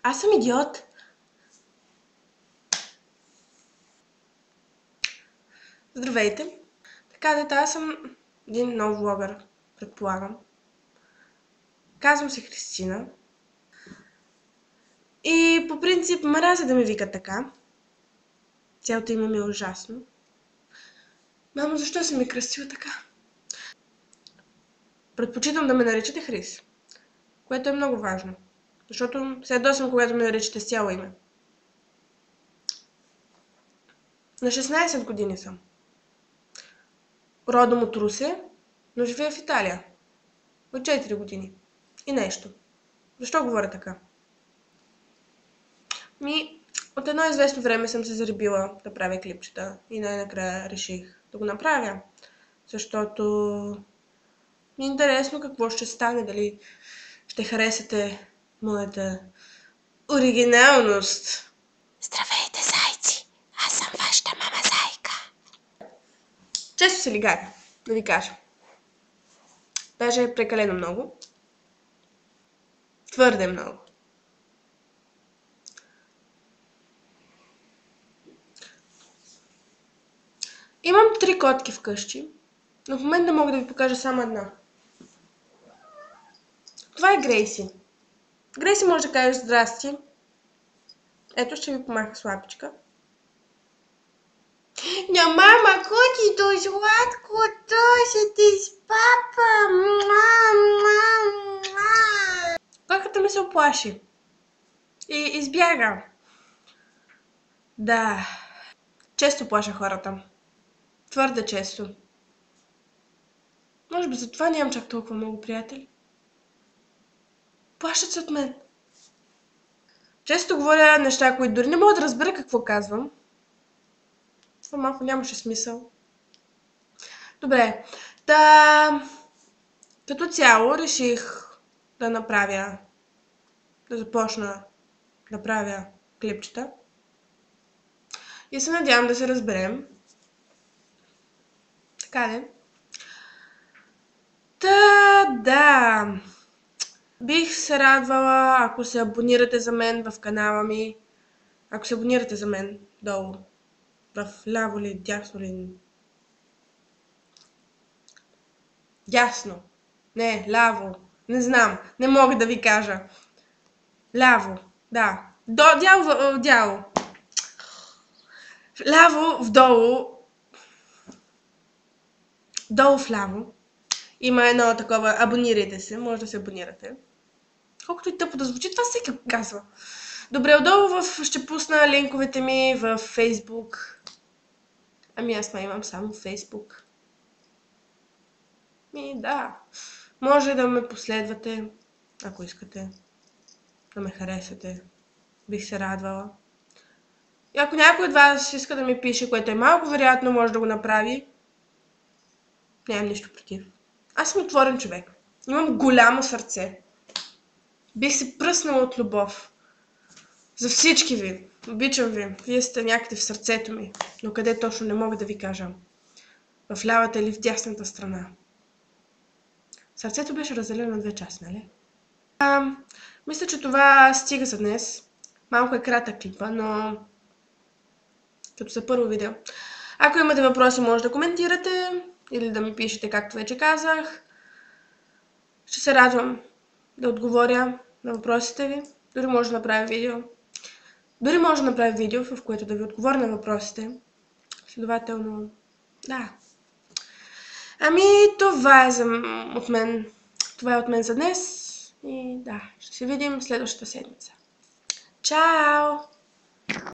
Аз съм идиот. Здравейте. Така, дета, аз съм един нов влогър, предполагам. Казвам се Христина. И по принцип мразя да ме викат така. Цялото име ми е ужасно. Мамо, защо си ми кръстила така? Предпочитам да ме наричате Хрис, което е много важно. Защото се ядосвам, когато ме наричате с цяло име. На 16 години съм. Родом от Русе, но живея в Италия. От 4 години. И нещо. Защо говоря така? От едно известно време съм се заребила да правя клипчета и най-накрая реших да го направя. Защото ми е интересно какво ще стане, дали ще харесате моята оригиналност. Здравейте, зайци! Аз съм вашата мама зайка. Често се лигаря, да ви кажа. Даже е прекалено много. Твърде много. Имам 3 котки вкъщи, но в момента мога да ви покажа само една. Това е Грейси. Грейси може да кажеш здрасти. Ето, ще ви помаха с лапичка. На мама, котито, сладкото, ще ти с папа. Котката ми се оплаши. И избяга. Да. Често плаша хората. Твърде често. Може би затова нямам чак толкова много приятели. Плашат се от мен. Често говоря неща, които дори не мога да разбера какво казвам. Това малко нямаше смисъл. Добре. Като цяло реших да започна да правя клипчета. И се надявам да се разберем. Така де. Да. Бих се радвала, ако се абонирате за мен в канала ми. Ако се абонирате за мен долу. В ляво ли, дясно ли? Дясно. Не, ляво. Не знам. Не мога да ви кажа. Ляво. Да. Дяло. Ляво, вдолу. Долу вляво. Има едно такова. Абонирайте се. Може да се абонирате. Колкото и тъпо да звучи, това всеки го казва. Добре, отдолу ще пусна линковете ми в Facebook. Ами аз имам само Facebook. Да. Може да ме последвате, ако искате. Да ме харесате. Бих се радвала. И ако някой от вас иска да ми пише, което е малко вероятно, може да го направи. Нямам нищо против. Аз съм отворен човек. Имам голямо сърце. Бих се пръснала от любов. За всички ви. Обичам ви. Вие сте някъде в сърцето ми. Но къде точно не мога да ви кажа. В лявата или в дясната страна. Сърцето беше разделено на 2 части, нали? Мисля, че това стига за днес. Малко е кратък клипа, но като за първо видео. Ако имате въпроси, може да коментирате или да ми пишете, както вече казах. Ще се радвам да отговоря на въпросите ви. Дори може да направя видео. В което да ви отговоря на въпросите. Следователно, да. Това е от мен. Това е от мен за днес. И да, ще се видим следващата седмица. Чао!